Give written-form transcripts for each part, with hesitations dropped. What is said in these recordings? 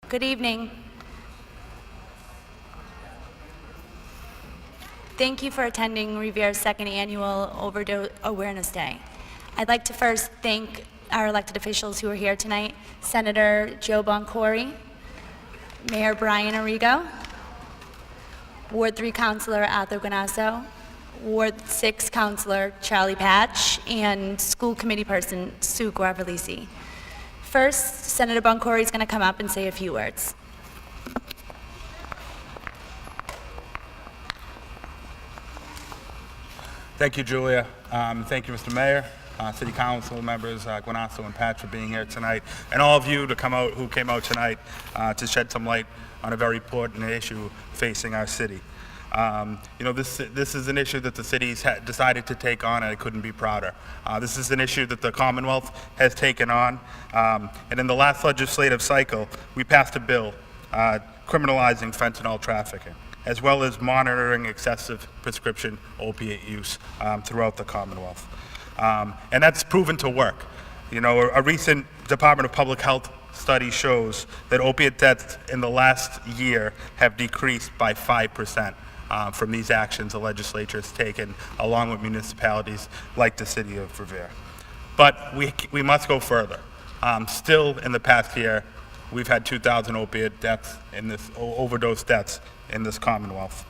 Good evening. Thank you for attending Revere's second annual Overdose Awareness Day. I'd like to first thank our elected officials who are here tonight, Senator Joe Boncore, Mayor Brian Arrigo, Ward 3 Councilor Arthur Guanasso, Ward 6 Councilor Charlie Patch, and School Committee Person Sue Guavalisi. First, Senator Boncore is going to come up and say a few words. Thank you, Julia. Thank you, Mr. Mayor, City Council members, Guanasso and Patch for being here tonight, and all of you who came out tonight to shed some light on a very important issue facing our city. This is an issue that the city's decided to take on, and I couldn't be prouder. This is an issue that the Commonwealth has taken on, and in the last legislative cycle, we passed a bill criminalizing fentanyl trafficking, as well as monitoring excessive prescription opiate use throughout the Commonwealth. And that's proven to work. A recent Department of Public Health study shows that opiate deaths in the last year have decreased by 5%. From these actions the legislature has taken, along with municipalities like the city of Revere. But we must go further. Still, in the past year, we've had 2,000 opiate deaths overdose deaths in this Commonwealth.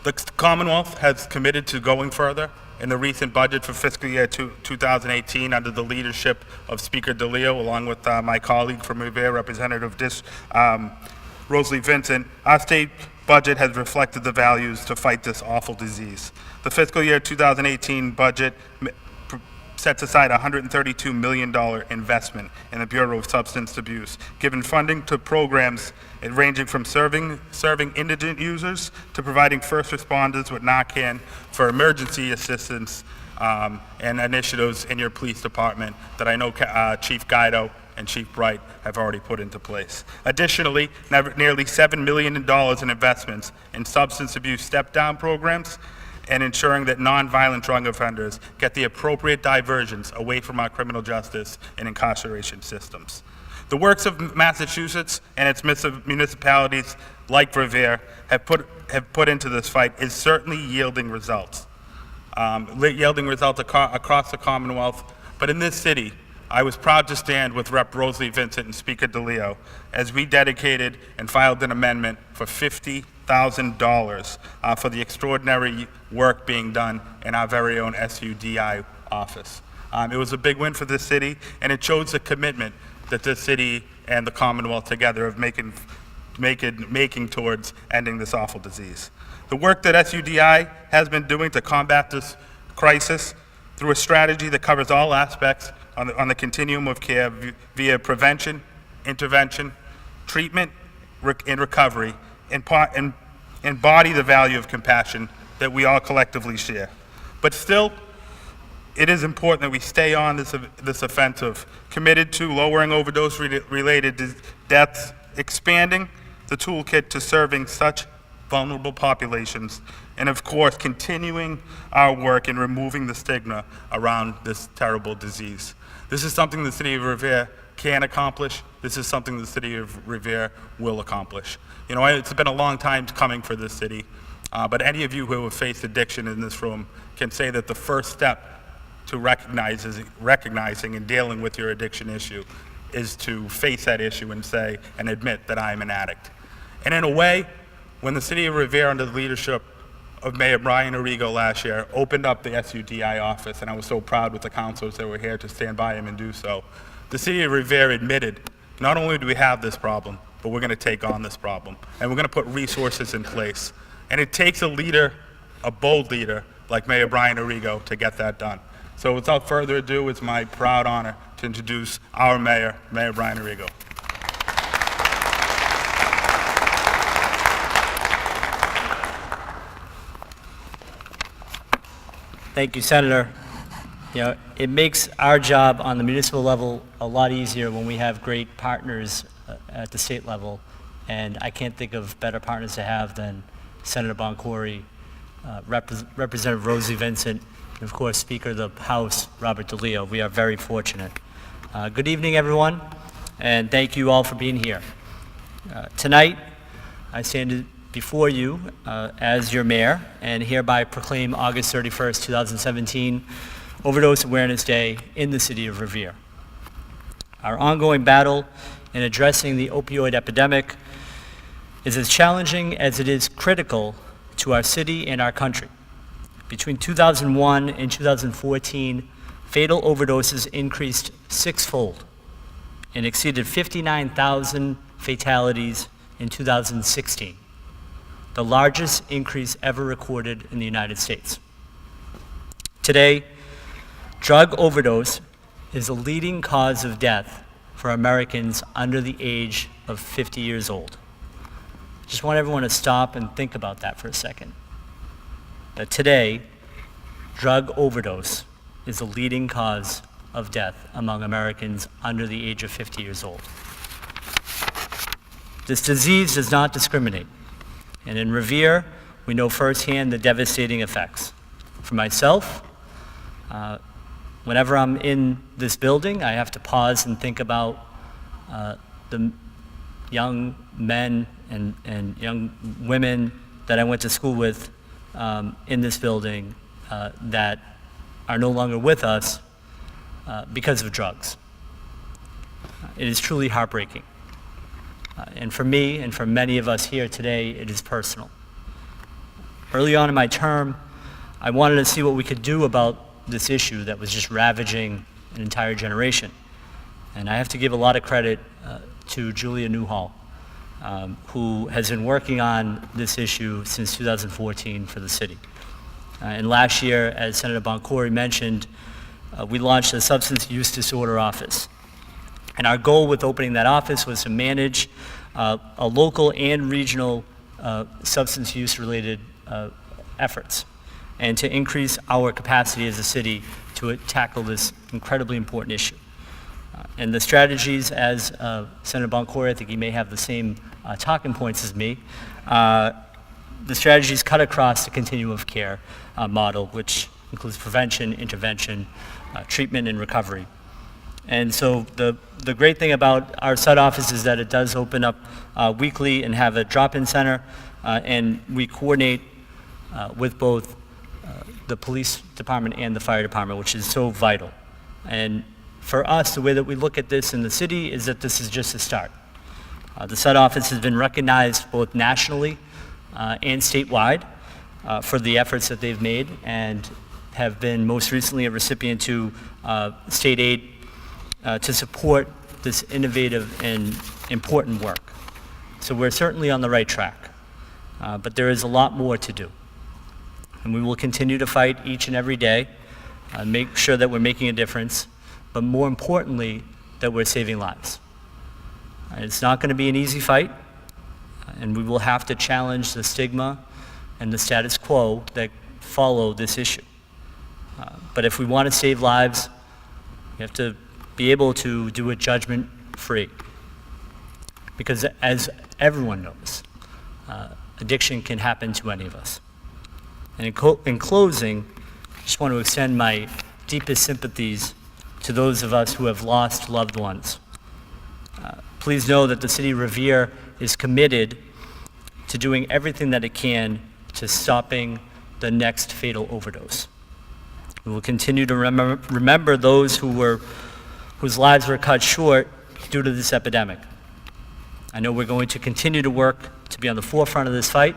The Commonwealth has committed to going further. In the recent budget for fiscal year 2018, under the leadership of Speaker DeLeo, along with my colleague from Revere, Representative Rosalie Vincent, our state budget has reflected the values to fight this awful disease. The fiscal year 2018 budget sets aside a $132 million investment in the Bureau of Substance Abuse, giving funding to programs ranging from serving indigent users to providing first responders with Narcan for emergency assistance and initiatives in your police department that I know Chief Guido and Chief Bright have already put into place. Additionally, nearly $7 million in investments in substance abuse step-down programs and ensuring that nonviolent drug offenders get the appropriate diversions away from our criminal justice and incarceration systems. The works of Massachusetts and its municipalities like Revere have put into this fight is certainly yielding results. Across the Commonwealth, but in this city, I was proud to stand with Rep. Rosalie Vincent and Speaker DeLeo as we dedicated and filed an amendment for $50,000 for the extraordinary work being done in our very own SUDI office. It was a big win for this city, and it shows the commitment that this city and the Commonwealth together have making towards ending this awful disease. The work that SUDI has been doing to combat this crisis through a strategy that covers all aspects on the continuum of care via prevention, intervention, treatment, and recovery, embody the value of compassion that we all collectively share. But still, it is important that we stay on this offensive, committed to lowering overdose-related deaths, expanding the toolkit to serving such vulnerable populations, and of course, continuing our work in removing the stigma around this terrible disease. This is something the city of Revere can accomplish. This is something the city of Revere will accomplish. It's been a long time coming for this city, but any of you who have faced addiction in this room can say that the first step to recognizing and dealing with your addiction issue is to face that issue and admit that I am an addict. And in a way, when the city of Revere, under the leadership of Mayor Brian Arrigo last year, opened up the SUDI office, and I was so proud with the councilors that were here to stand by him and do so, the city of Revere admitted, not only do we have this problem, but we're going to take on this problem, and we're going to put resources in place. And it takes a leader, a bold leader, like Mayor Brian Arrigo, to get that done. So without further ado, it's my proud honor to introduce our mayor, Mayor Brian Arrigo. Thank you, Senator. It makes our job on the municipal level a lot easier when we have great partners at the state level, and I can't think of better partners to have than Senator Boncore, Representative Rosalie Vincent, and of course, Speaker of the House, Robert DeLeo. We are very fortunate. Good evening, everyone, and thank you all for being here. Tonight, I stand before you as your mayor and hereby proclaim August 31st, 2017, Overdose Awareness Day in the city of Revere. Our ongoing battle in addressing the opioid epidemic is as challenging as it is critical to our city and our country. Between 2001 and 2014, fatal overdoses increased sixfold and exceeded 59,000 fatalities in 2016, the largest increase ever recorded in the United States. Today, drug overdose is the leading cause of death for Americans under the age of 50 years old. Just want everyone to stop and think about that for a second. That today, drug overdose is the leading cause of death among Americans under the age of 50 years old. This disease does not discriminate, and in Revere, we know firsthand the devastating effects. For myself, whenever I'm in this building, I have to pause and think about the young men and young women that I went to school with in this building that are no longer with us because of drugs. It is truly heartbreaking. And for me and for many of us here today, it is personal. Early on in my term, I wanted to see what we could do about this issue that was just ravaging an entire generation. And I have to give a lot of credit to Julia Newhall, who has been working on this issue since 2014 for the city. And last year, as Senator Boncory mentioned, we launched a substance use disorder office. And our goal with opening that office was to manage a local and regional substance use related efforts and to increase our capacity as a city to tackle this incredibly important issue. And the strategies, as Senator Boncory, I think he may have the same talking points as me, the strategies cut across the continuum of care model, which includes prevention, intervention, treatment, and recovery. And so the great thing about our site office is that it does open up weekly and have a drop-in center, and we coordinate with both the police department and the fire department, which is so vital. And for us, the way that we look at this in the city is that this is just a start. The site office has been recognized both nationally and statewide for the efforts that they've made and have been most recently a recipient to state aid to support this innovative and important work. So we're certainly on the right track, but there is a lot more to do. And we will continue to fight each and every day, make sure that we're making a difference, but more importantly, that we're saving lives. It's not going to be an easy fight, and we will have to challenge the stigma and the status quo that follow this issue. But if we want to save lives, we have to be able to do it judgment-free. Because as everyone knows, addiction can happen to any of us. And in closing, I just want to extend my deepest sympathies to those of us who have lost loved ones. Please know that the city of Revere is committed to doing everything that it can to stopping the next fatal overdose. We will continue to remember those whose lives were cut short due to this epidemic. I know we're going to continue to work to be on the forefront of this fight,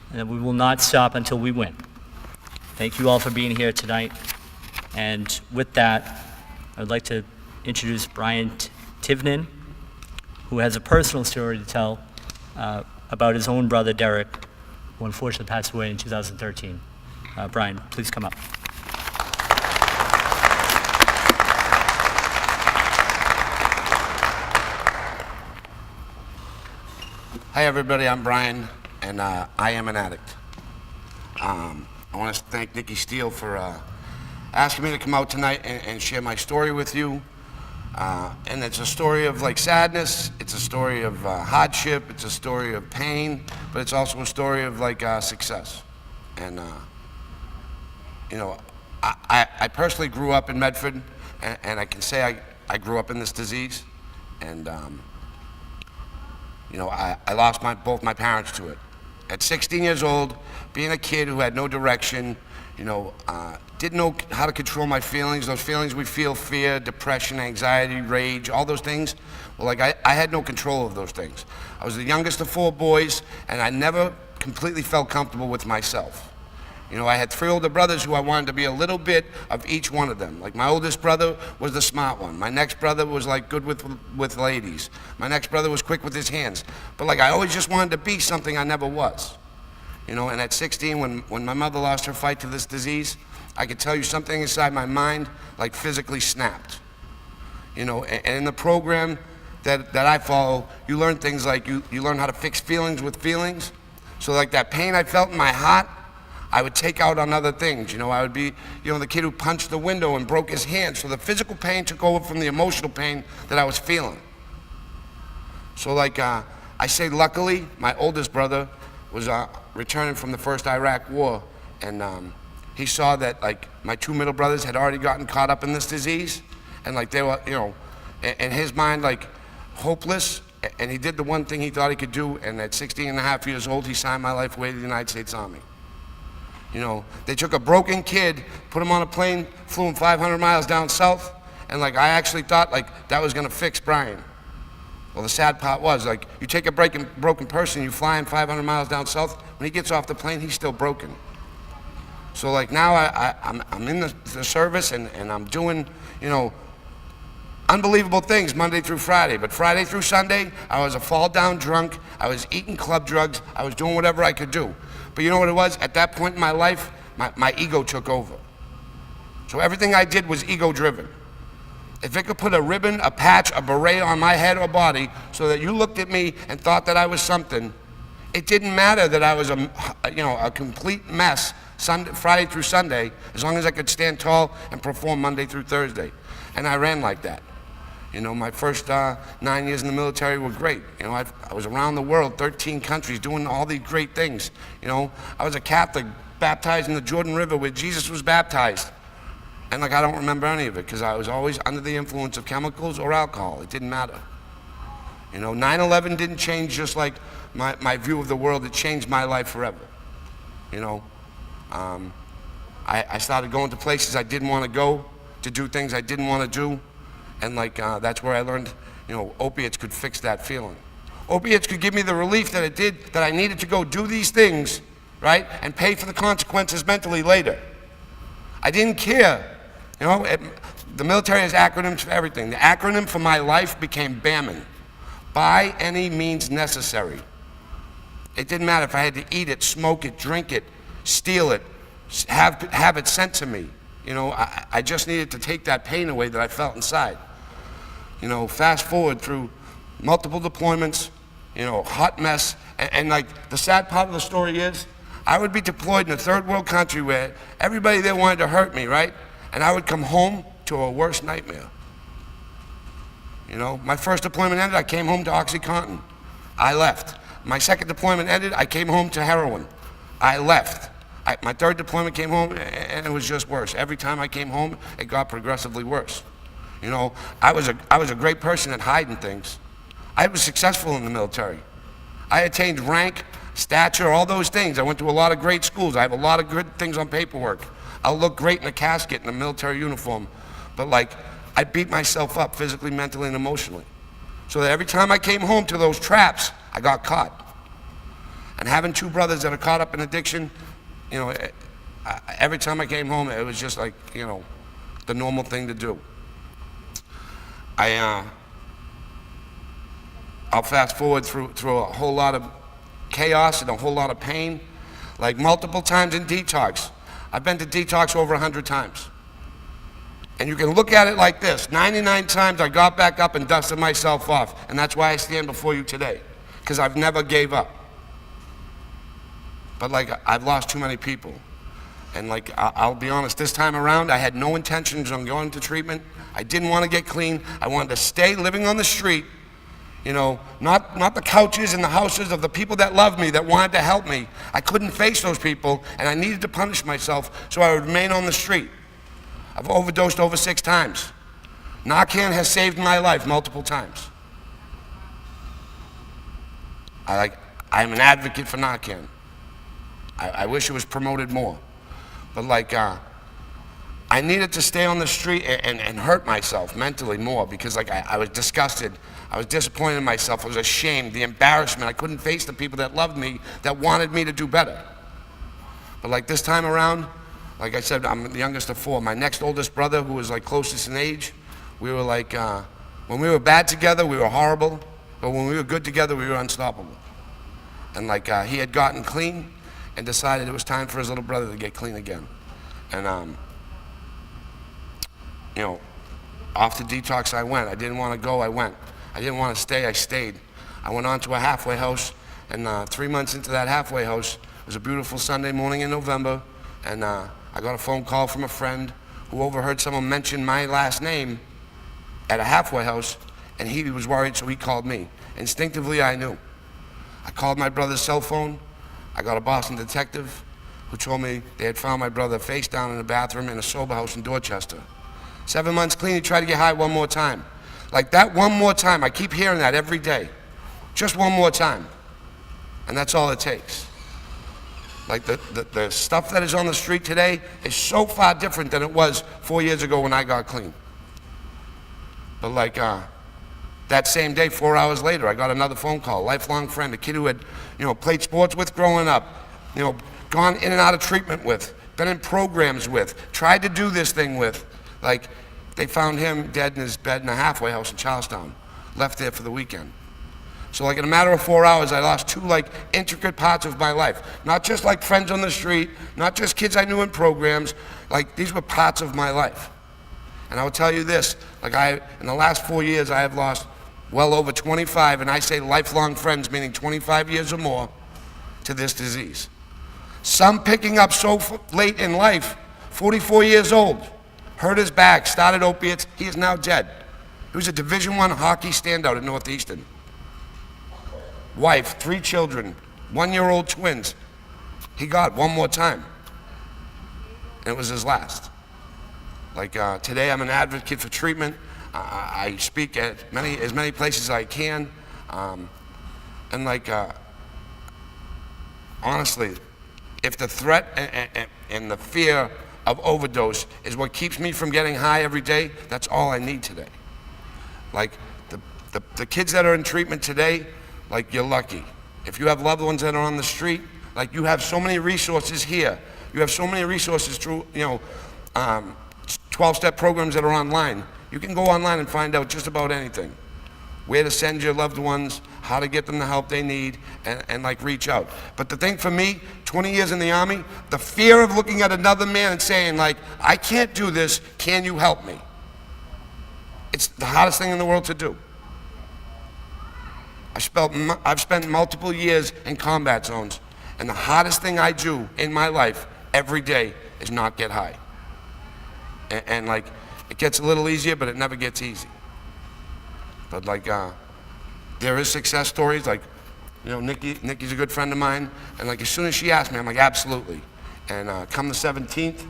and that we will not stop until we win. Thank you all for being here tonight. And with that, I would like to introduce Brian Tivnan, who has a personal story to tell about his own brother, Derek, who unfortunately passed away in 2013. Brian, please come up. Hi everybody, I'm Brian, and I am an addict. I want to thank Nikki Steele for asking me to come out tonight and share my story with you. And it's a story of like sadness, it's a story of hardship, it's a story of pain, but it's also a story of like success. And you know, I personally grew up in Medford, and I can say I grew up in this disease. And you know, I lost both my parents to it. At 16 years old, being a kid who had no direction, you know, didn't know how to control my feelings, those feelings we feel, fear, depression, anxiety, rage, all those things. Well, like I had no control of those things. I was the youngest of 4 boys, and I never completely felt comfortable with myself. You know, I had 3 older brothers who I wanted to be a little bit of each one of them. Like my oldest brother was the smart one. My next brother was like good with ladies. My next brother was quick with his hands. But like I always just wanted to be something I never was. You know, and at 16, when my mother lost her fight to this disease, I could tell you something inside my mind like physically snapped. You know, and in the program that I follow, you learn things like you learn how to fix feelings with feelings. So like that pain I felt in my heart, I would take out on other things. You know, I would be, you know, the kid who punched the window and broke his hand. So the physical pain took over from the emotional pain that I was feeling. So like I say, luckily, my oldest brother was returning from the first Iraq war, and he saw that like my 2 middle brothers had already gotten caught up in this disease, and like they were, you know, in his mind like hopeless, and he did the one thing he thought he could do, and at 16 and a half years old, he signed my life away to the United States Army. You know, they took a broken kid, put him on a plane, flew him 500 miles down south, and like I actually thought like that was gonna fix Brian. Well, the sad part was like you take a broken person, you fly him 500 miles down south, when he gets off the plane, he's still broken. So like now I'm in the service and I'm doing, you know, unbelievable things Monday through Friday, but Friday through Sunday, I was a fall down drunk, I was eating club drugs, I was doing whatever I could do. But you know what it was? At that point in my life, my ego took over. So everything I did was ego driven. If it could put a ribbon, a patch, a beret on my head or body so that you looked at me and thought that I was something, it didn't matter that I was a complete mess Friday through Sunday, as long as I could stand tall and perform Monday through Thursday. And I ran like that. You know, my first 9 years in the military were great. You know, I was around the world, 13 countries, doing all these great things. You know, I was a Catholic, baptized in the Jordan River where Jesus was baptized. And like, I don't remember any of it because I was always under the influence of chemicals or alcohol. It didn't matter. You know, 9/11 didn't change just like my view of the world. It changed my life forever. You know, I started going to places I didn't want to go, to do things I didn't want to do. And like, that's where I learned, you know, opiates could fix that feeling. Opiates could give me the relief that it did, that I needed to go do these things, right? And pay for the consequences mentally later. I didn't care. You know, the military has acronyms for everything. The acronym for my life became BAMN. By any means necessary. It didn't matter if I had to eat it, smoke it, drink it, steal it, have it sent to me. You know, I just needed to take that pain away that I felt inside. You know, fast forward through multiple deployments, you know, hot mess, and like the sad part of the story is, I would be deployed in a third world country where everybody there wanted to hurt me, right? And I would come home to a worse nightmare. You know, my first deployment ended, I came home to OxyContin. I left. My second deployment ended, I came home to heroin. I left. My third deployment came home and it was just worse. Every time I came home, it got progressively worse. You know, I was a great person at hiding things. I was successful in the military. I attained rank, stature, all those things. I went to a lot of great schools. I have a lot of good things on paperwork. I'll look great in a casket in a military uniform. But like, I beat myself up physically, mentally, and emotionally. So that every time I came home to those traps, I got caught. And having 2 brothers that are caught up in addiction, you know, every time I came home, it was just like, you know, the normal thing to do. I'll fast forward through a whole lot of chaos and a whole lot of pain, like multiple times in detox. I've been to detox over 100 times. And you can look at it like this, 99 times I got back up and dusted myself off, and that's why I stand before you today, because I've never gave up. But like, I've lost too many people. And like, I'll be honest, this time around, I had no intentions on going to treatment. I didn't want to get clean. I wanted to stay living on the street, you know, not the couches and the houses of the people that loved me, that wanted to help me. I couldn't face those people, and I needed to punish myself, so I would remain on the street. I've overdosed over 6 times. Narcan has saved my life multiple times. I'm an advocate for Narcan. I wish it was promoted more. But like, I needed to stay on the street and hurt myself mentally more because like I was disgusted. I was disappointed in myself. I was ashamed, the embarrassment. I couldn't face the people that loved me, that wanted me to do better. But like this time around, like I said, I'm the youngest of four. My next oldest brother, who was like closest in age, we were like, when we were bad together, we were horrible. But when we were good together, we were unstoppable. And like he had gotten clean and decided it was time for his little brother to get clean again. And you know, off the detox I went. I didn't want to go, I went. I didn't want to stay, I stayed. I went on to a halfway house, and 3 months into that halfway house, it was a beautiful Sunday morning in November, and I got a phone call from a friend who overheard someone mention my last name at a halfway house, and he was worried, so he called me. Instinctively, I knew. I called my brother's cell phone. I got a Boston detective who told me they had found my brother face down in a bathroom in a sober house in Dorchester. 7 months clean, he tried to get high one more time. Like that one more time, I keep hearing that every day. Just one more time. And that's all it takes. Like the stuff that is on the street today is so far different than it was 4 years ago when I got clean. But like that same day, 4 hours later, I got another phone call, lifelong friend, a kid who had, played sports with growing up, gone in and out of treatment with, been in programs with, tried to do this thing with. Like, they found him dead in his bed in a halfway house in Charlestown, left there for the weekend. So like in a matter of 4 hours, I lost two like intricate parts of my life. Not just like friends on the street, not just kids I knew in programs, like these were parts of my life. And I will tell you this, like in the last 4 years, I have lost well over 25, and I say lifelong friends, meaning 25 years or more, to this disease. Some picking up so late in life, 44 years old, hurt his back, started opiates, he is now dead. He was a Division I hockey standout at Northeastern. Wife, 3 children, 1-year-old twins. He got one more time. And it was his last. Like today I'm an advocate for treatment. I speak at as many places as I can. And like, honestly, if the threat and the fear of overdose is what keeps me from getting high every day, that's all I need today. Like the kids that are in treatment today, like you're lucky. If you have loved ones that are on the street, like you have so many resources here. You have so many resources through 12-step programs that are online. You can go online and find out just about anything. Where to send your loved ones, how to get them the help they need, and like reach out. But the thing for me, 20 years in the Army, the fear of looking at another man and saying like, I can't do this, can you help me? It's the hardest thing in the world to do. I've spent multiple years in combat zones, and the hardest thing I do in my life every day is not get high. And like, it gets a little easier, but it never gets easy. But like, there is success stories, like, Nikki's a good friend of mine, and like as soon as she asked me, I'm like, absolutely. And come the 17th,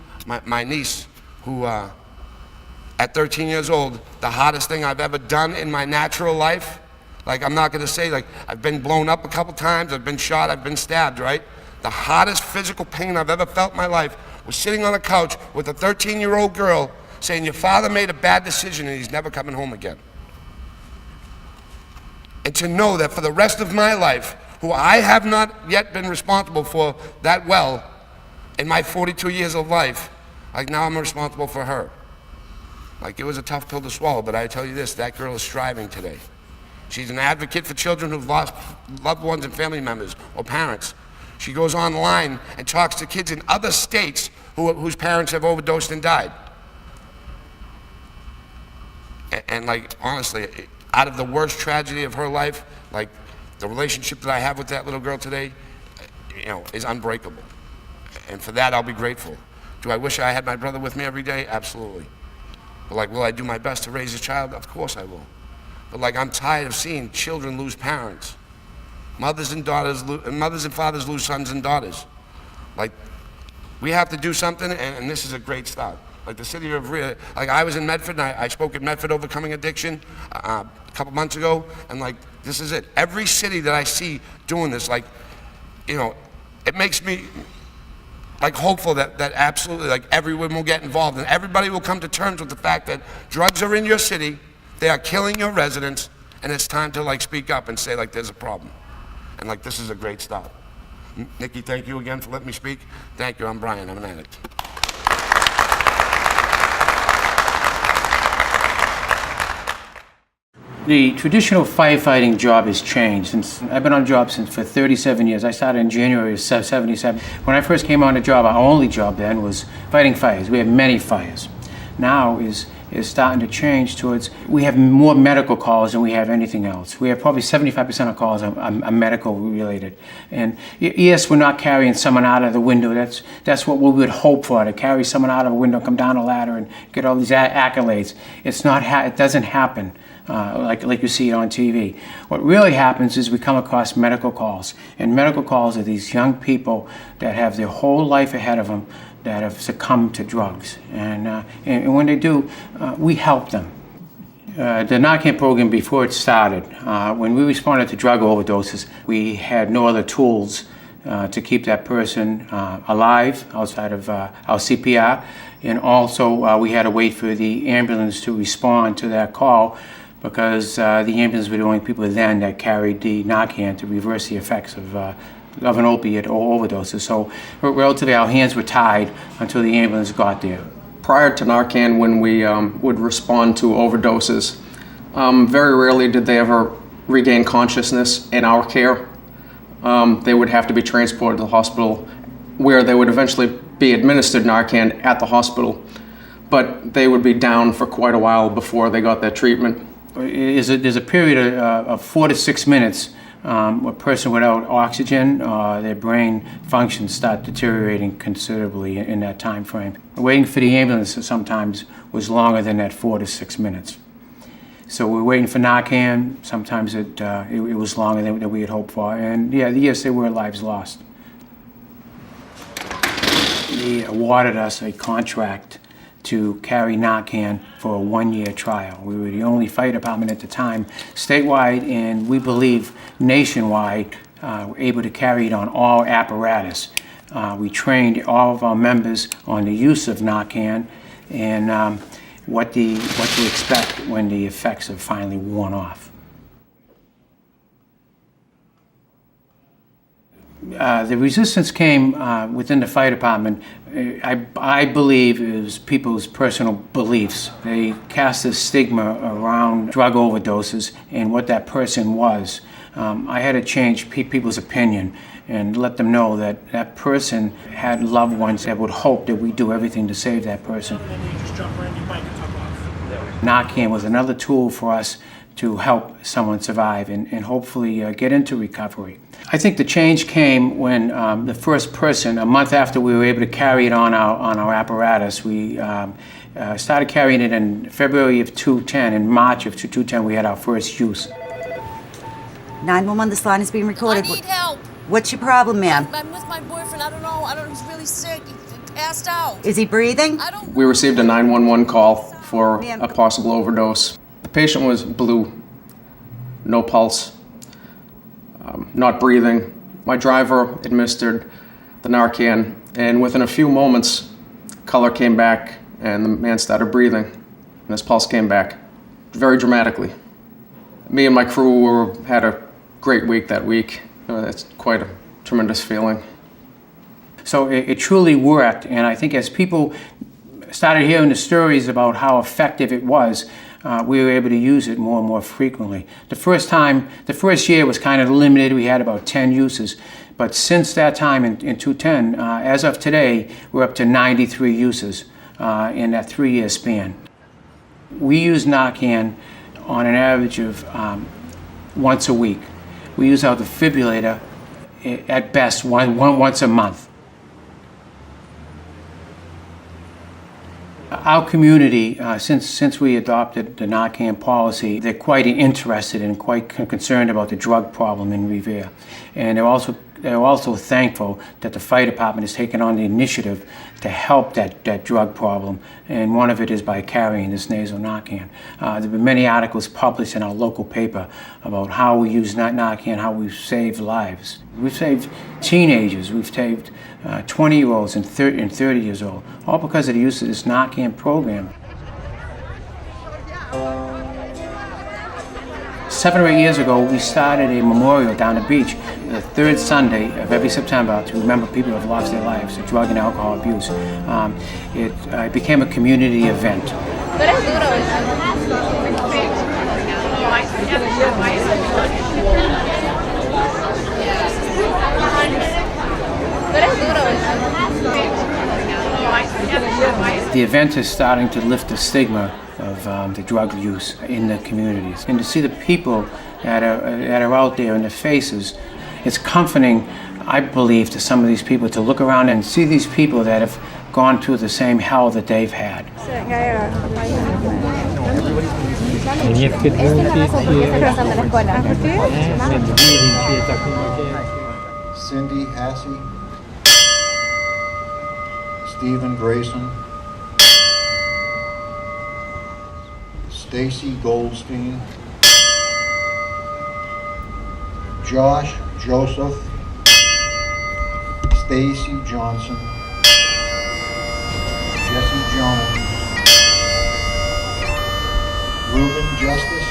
my niece, who at 13 years old, the hardest thing I've ever done in my natural life, like I'm not gonna say, like I've been blown up a couple times, I've been shot, I've been stabbed, right? The hardest physical pain I've ever felt in my life was sitting on a couch with a 13-year-old girl saying, your father made a bad decision and he's never coming home again. And to know that for the rest of my life, who I have not yet been responsible for that well in my 42 years of life, like now I'm responsible for her. Like it was a tough pill to swallow, but I tell you this, that girl is striving today. She's an advocate for children who've lost loved ones and family members or parents. She goes online and talks to kids in other states whose parents have overdosed and died. And like, honestly, out of the worst tragedy of her life, like the relationship that I have with that little girl today, is unbreakable. And for that, I'll be grateful. Do I wish I had my brother with me every day? Absolutely. But like, will I do my best to raise a child? Of course I will. But like, I'm tired of seeing children lose parents. Mothers and fathers lose sons and daughters. Like, we have to do something, and this is a great start. Like the city of Revere, like I was in Medford, and I spoke at Medford Overcoming Addiction a couple months ago, and like, this is it. Every city that I see doing this, like, you know, it makes me like hopeful that absolutely like everyone will get involved and everybody will come to terms with the fact that drugs are in your city, they are killing your residents, and it's time to like speak up and say like there's a problem. And like this is a great start. Nikki, thank you again for letting me speak. Thank you, I'm Brian, I'm an addict. The traditional firefighting job has changed. I've been on the job for 37 years. I started in January of '77. When I first came on the job, our only job then was fighting fires. We had many fires. Now is starting to change towards, we have more medical calls than we have anything else. We have probably 75% of calls are medical related. And yes, we're not carrying someone out of the window. That's what we would hope for, to carry someone out of a window, come down a ladder and get all these accolades. It doesn't happen. Like you see it on TV. What really happens is we come across medical calls, and medical calls are these young people that have their whole life ahead of them that have succumbed to drugs, and when they do, we help them. The Narcan program, before it started, when we responded to drug overdoses, we had no other tools to keep that person alive outside of our CPR, and also we had to wait for the ambulance to respond to that call, because the ambulance were the only people then that carried the Narcan to reverse the effects of an opiate or overdoses. So relatively our hands were tied until the ambulance got there. Prior to Narcan, when we would respond to overdoses, very rarely did they ever regain consciousness in our care. They would have to be transported to the hospital, where they would eventually be administered Narcan at the hospital, but they would be down for quite a while before they got that treatment. There's a period of 4 to 6 minutes. A person without oxygen, their brain functions start deteriorating considerably in that time frame. Waiting for the ambulance sometimes was longer than that 4 to 6 minutes. So we're waiting for Narcan. Sometimes it was longer than we had hoped for. And yeah, yes, there were lives lost. They awarded us a contract to carry Narcan for a 1-year trial. We were the only fire department at the time, statewide, and we believe nationwide, able to carry it on all apparatus. We trained all of our members on the use of Narcan and what to expect when the effects have finally worn off. The resistance came within the fire department. I believe it was people's personal beliefs. They cast a stigma around drug overdoses and what that person was. I had to change people's opinion and let them know that that person had loved ones that would hope that we do everything to save that person. Narcan was another tool for us to help someone survive and hopefully get into recovery. I think the change came when the first person, a month after we were able to carry it on our apparatus, we started carrying it in February of 2010. In March of 2010, we had our first use. 911, this line is being recorded. I need help. What's your problem, ma'am? I'm with my boyfriend. I don't know. He's really sick. He passed out. Is he breathing? We received a 911 call for a possible overdose. The patient was blue, no pulse, not breathing. My driver administered the Narcan, and within a few moments, color came back and the man started breathing, and his pulse came back very dramatically. Me and my crew had a great week that week. It's quite a tremendous feeling. So it truly worked, and I think as people started hearing the stories about how effective it was, we were able to use it more and more frequently. The first year was kind of limited. We had about 10 uses. But since that time in 2010, as of today, we're up to 93 uses in that 3-year span. We use Narcan on an average of once a week. We use our defibrillator at best once a month. Our community, since we adopted the Narcan policy, they're quite interested and quite concerned about the drug problem in Revere. And they're also they're also thankful that the fire department has taken on the initiative to help that drug problem, and one of it is by carrying this nasal Narcan. There have been many articles published in our local paper about how we use Narcan, how we've saved lives. We've saved teenagers, we've saved 20-year-olds and 30 years old, all because of the use of this Narcan program. 7 or 8 years ago, we started a memorial down the beach, the third Sunday of every September, to remember people who have lost their lives to drug and alcohol abuse. It became a community event. The event is starting to lift the stigma of the drug use in the communities. And to see the people that are out there in the faces, it's comforting, I believe, to some of these people to look around and see these people that have gone through the same hell that they've had. Cindy Hassey, Stephen Grayson, Stacy Goldstein, Josh Joseph, Stacy Johnson, Jesse Jones, Reuben Justice,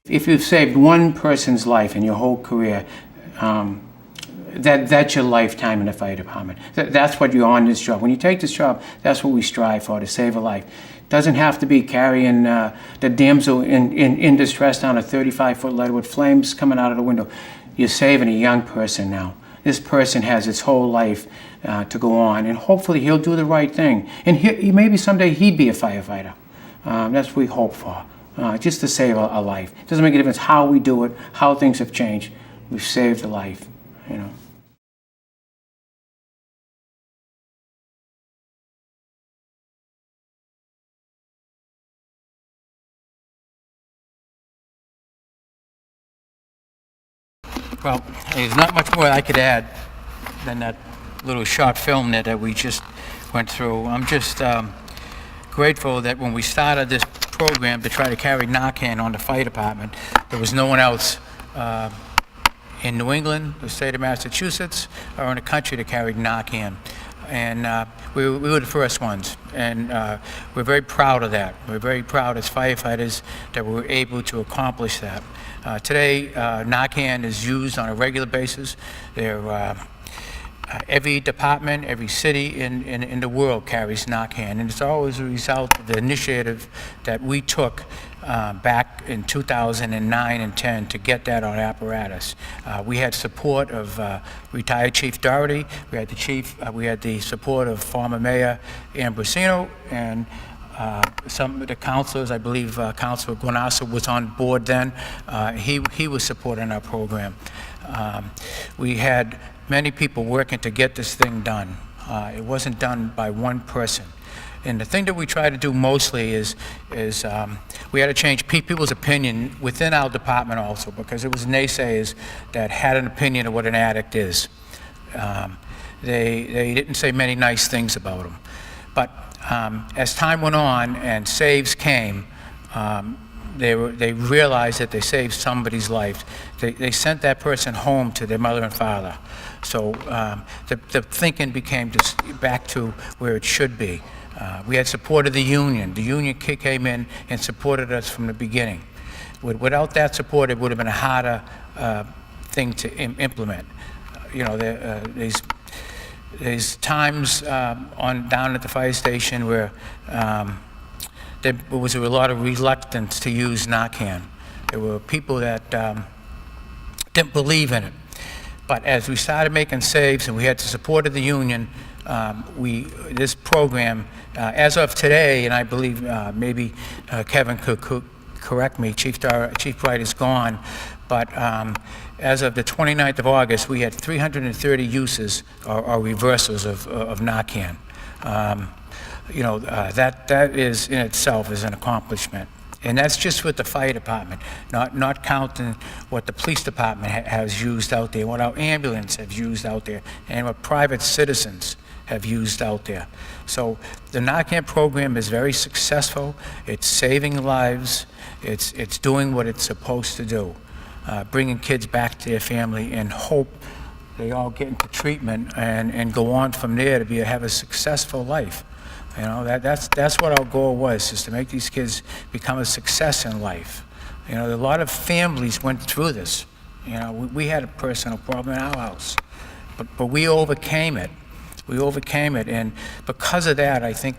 If you've saved one person's life in your whole career, that's your lifetime in the fire department. That's what you're on this job. When you take this job, that's what we strive for, to save a life. Doesn't have to be carrying the damsel in distress down a 35-foot ladder with flames coming out of the window. You're saving a young person now. This person has his whole life to go on, and hopefully he'll do the right thing. And maybe someday he'd be a firefighter. That's what we hope for, just to save a life. It doesn't make a difference how we do it, how things have changed. We've saved a life, you know. Well, there's not much more I could add than that little short film that we just went through. I'm just grateful that when we started this program to try to carry Narcan on the fire department, there was no one else in New England, the state of Massachusetts, or in the country that carried Narcan. And we were the first ones, and we're very proud of that. We're very proud as firefighters that we were able to accomplish that. Today, Narcan is used on a regular basis. Every department, every city in the world carries Narcan, and it's always a result of the initiative that we took back in 2009 and 10 to get that on apparatus. We had support of retired Chief Doherty. We had the support of former Mayor Ambrosino, and some of the councilors. I believe Councilor Guanasso was on board then. He was supporting our program. We had many people working to get this thing done. It wasn't done by one person. And the thing that we try to do mostly is we had to change people's opinion within our department also, because it was naysayers that had an opinion of what an addict is. They didn't say many nice things about them. But as time went on and saves came, they realized that they saved somebody's life. They sent that person home to their mother and father. So the thinking became just back to where it should be. We had support of the union. The union came in and supported us from the beginning. Without that support, it would have been a harder thing to implement. You know, there's times down at the fire station where there was a lot of reluctance to use Narcan. There were people that didn't believe in it. But as we started making saves and we had the support of the union, this program, as of today, and I believe maybe Kevin could correct me, Chief Wright is gone, but as of the 29th of August, we had 330 uses or reversals of Narcan. You know, that is in itself is an accomplishment. And that's just with the fire department, not counting what the police department has used out there, what our ambulance have used out there, and what private citizens have used out there. So the Narcan program is very successful. It's saving lives. It's doing what it's supposed to do, bringing kids back to their family, and hope they all get into treatment and go on from there to have a successful life. You know, that's what our goal was, is to make these kids become a success in life. You know, a lot of families went through this. You know, we had a personal problem in our house, but we overcame it. We overcame it, and because of that, I think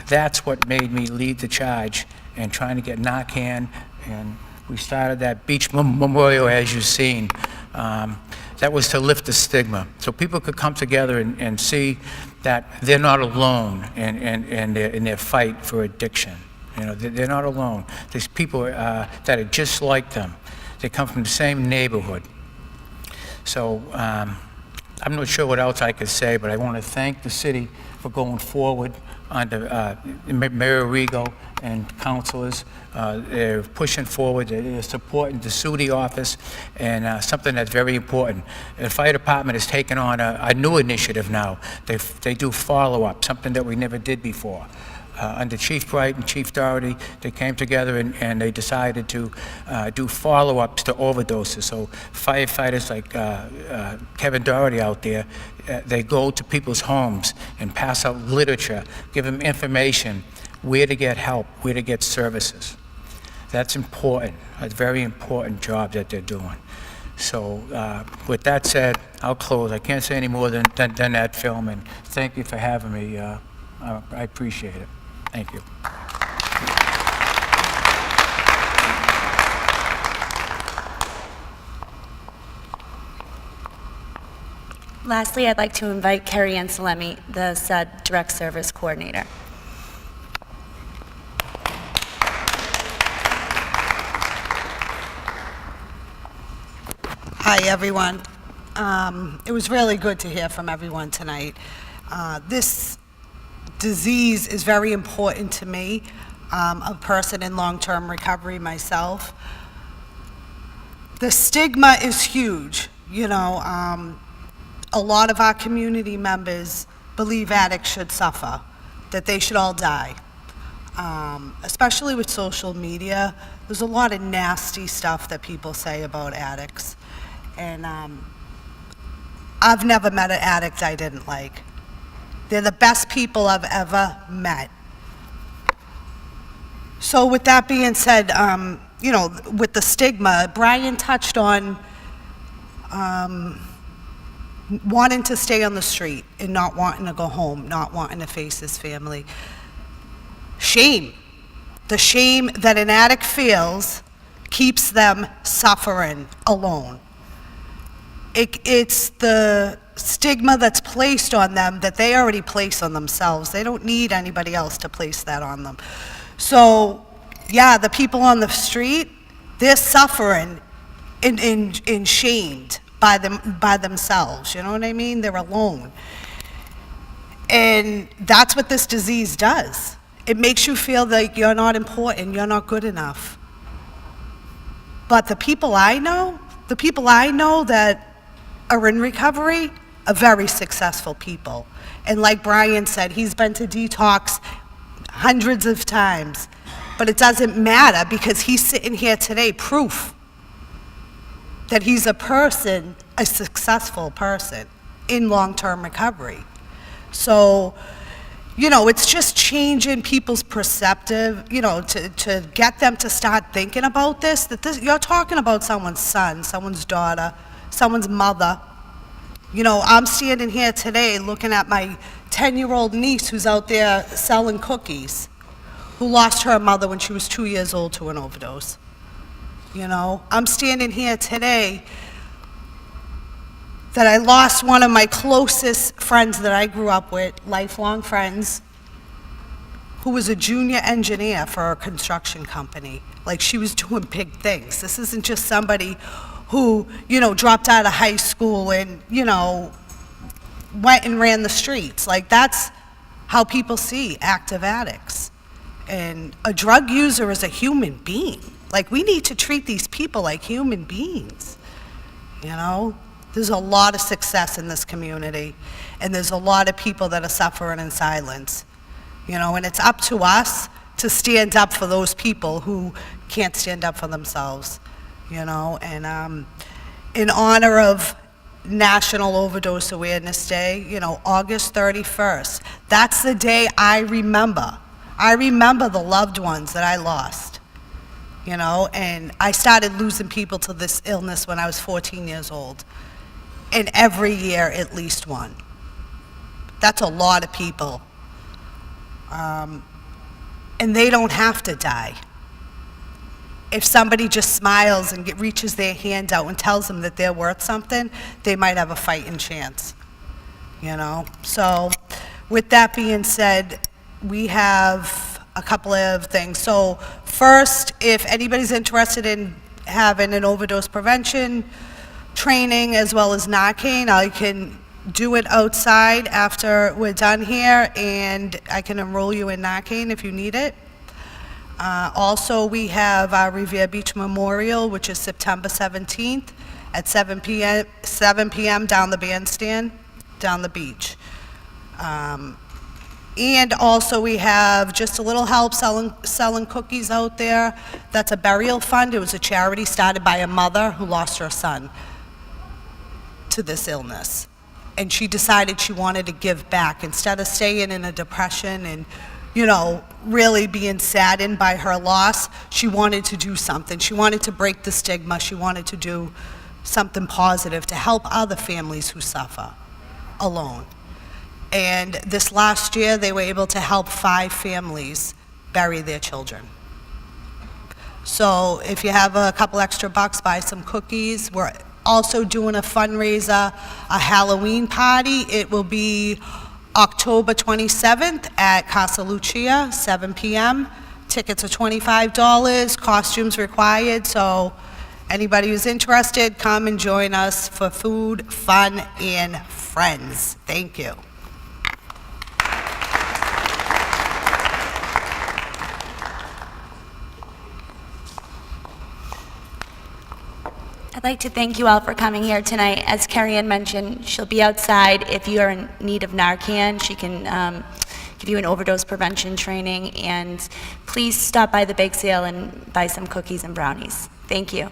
that's what made me lead the charge in trying to get Narcan, and we started that beach memorial, as you've seen. That was to lift the stigma, so people could come together and see that they're not alone in their fight for addiction. You know, they're not alone. There's people that are just like them. They come from the same neighborhood. So I'm not sure what else I could say, but I want to thank the city for going forward under Mayor Rigo and councilors. They're pushing forward, they're supporting the SUDI office, and something that's very important. The fire department has taken on a new initiative now. They do follow-up, something that we never did before. Under Chief Bright and Chief Doherty, they came together and they decided to do follow-ups to overdoses. So firefighters like Kevin Doherty out there, they go to people's homes and pass out literature, give them information, where to get help, where to get services. That's important, a very important job that they're doing. So with that said, I'll close. I can't say any more than that, Phil, and thank you for having me. I appreciate it. Thank you. Lastly, I'd like to invite Carrie Ann Salemi, the SUD Direct Service Coordinator. Hi, everyone. It was really good to hear from everyone tonight. This disease is very important to me, a person in long-term recovery myself. The stigma is huge. You know, a lot of our community members believe addicts should suffer, that they should all die. Especially with social media, there's a lot of nasty stuff that people say about addicts. And I've never met an addict I didn't like. They're the best people I've ever met. So with that being said, you know, with the stigma, Brian touched on wanting to stay on the street and not wanting to go home, not wanting to face his family. Shame. The shame that an addict feels keeps them suffering alone. It's the stigma that's placed on them that they already place on themselves. They don't need anybody else to place that on them. So, yeah, the people on the street, they're suffering and shamed by themselves. You know what I mean? They're alone. And that's what this disease does. It makes you feel like you're not important, you're not good enough. But the people I know that are in recovery are very successful people. And like Brian said, he's been to detox hundreds of times. But it doesn't matter because he's sitting here today, proof that he's a successful person in long-term recovery. So, you know, it's just changing people's perspective, you know, to get them to start thinking about this, you're talking about someone's son, someone's daughter, someone's mother. You know, I'm standing here today looking at my 10-year-old niece who's out there selling cookies, who lost her mother when she was 2 years old to an overdose. You know, I'm standing here today that I lost one of my closest friends that I grew up with, lifelong friends, who was a junior engineer for a construction company. Like, she was doing big things. This isn't just somebody who, you know, dropped out of high school and, you know, went and ran the streets. Like, that's how people see active addicts. And a drug user is a human being. Like, we need to treat these people like human beings, you know? There's a lot of success in this community, and there's a lot of people that are suffering in silence, you know? And it's up to us to stand up for those people who can't stand up for themselves, you know? And in honor of National Overdose Awareness Day, you know, August 31st, that's the day I remember. I remember the loved ones that I lost, you know, and I started losing people to this illness when I was 14 years old. And every year, at least one. That's a lot of people. And they don't have to die. If somebody just smiles and reaches their hand out and tells them that they're worth something, they might have a fighting chance, you know? So with that being said, we have a couple of things. So first, if anybody's interested in having an overdose prevention training as well as Narcan, I can do it outside after we're done here, and I can enroll you in Narcan if you need it. Also, we have our Revere Beach Memorial, which is September 17th at 7 p.m. down the bandstand, down the beach. And also, we have just a little help selling cookies out there. That's a burial fund. It was a charity started by a mother who lost her son to this illness. And she decided she wanted to give back. Instead of staying in a depression and, you know, really being saddened by her loss, she wanted to do something. She wanted to break the stigma. She wanted to do something positive to help other families who suffer alone. And this last year, they were able to help 5 families bury their children. So if you have a couple extra bucks, buy some cookies. We're also doing a fundraiser, a Halloween party. It will be October 27th at Casa Lucia, 7 p.m. Tickets are $25, costumes required, so anybody who's interested, come and join us for food, fun, and friends. Thank you. I'd like to thank you all for coming here tonight. As Carrie Ann mentioned, she'll be outside. If you are in need of Narcan, she can give you an overdose prevention training. And please stop by the bake sale and buy some cookies and brownies. Thank you.